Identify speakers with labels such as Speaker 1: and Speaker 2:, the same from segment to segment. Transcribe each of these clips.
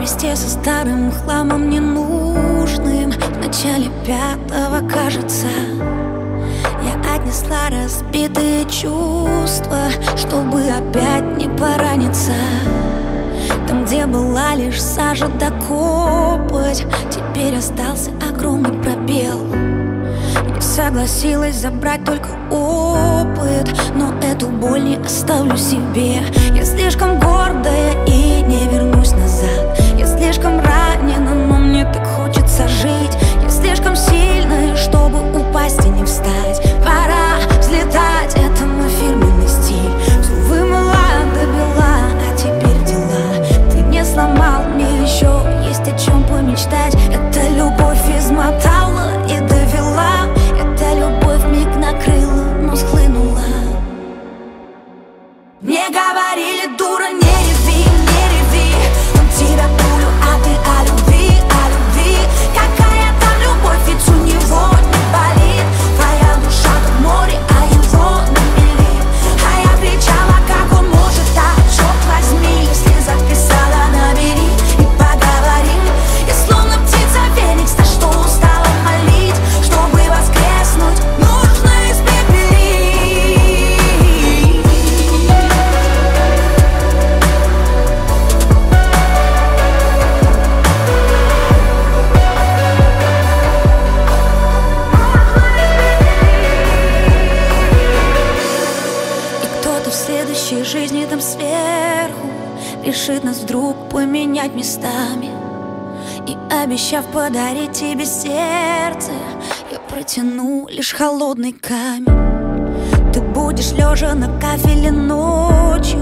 Speaker 1: вместе со старым хламом ненужным. В начале пятого, кажется, я отнесла разбитые чувства, чтобы опять не пораниться. Там, где была лишь сажа да копоть, теперь остался огромный пробел. Я согласилась забрать только опыт, но эту боль не оставлю себе. Я слишком гордая и не вернусь назад. Я слишком ранена, но мне так хочется жить. Я слишком сильная, чтобы упасть и не встать. Пора взлетать, это мой фирменный стиль. Все вымыла до бела, а теперь дела. Ты не сломал, мне еще есть о чем помечтать. Это любовь измотала и довела. Эта любовь миг накрыла, но схлынула. Мне говорили, дура, не реви, не реви. Он тебя пулю, а ты о любви, о любви. Какая там любовь, ведь у него не болит. Твоя душа как море, а его на мели. А я кричала, как он может так, черт возьми. Если записала, набери и поговорим. Я словно птица феникс, на что устала молить. Чтобы воскреснуть, нужно испепелить. И кто-то в следующей жизни там сверху решит нас вдруг поменять местами. И обещав подарить тебе сердце, я протяну лишь холодный камень. Ты будешь лежа на кафеле ночью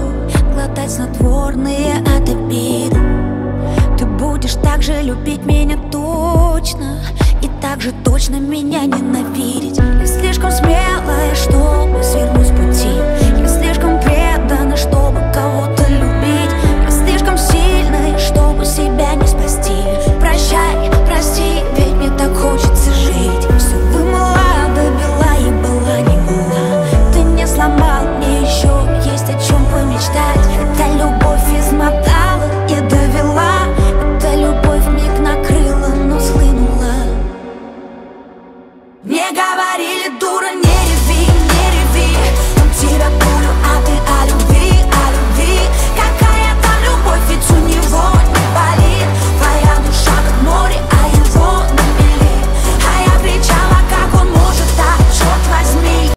Speaker 1: глотать снотворные от обиды. Ты будешь так же любить меня точно и так же точно меня ненавидеть.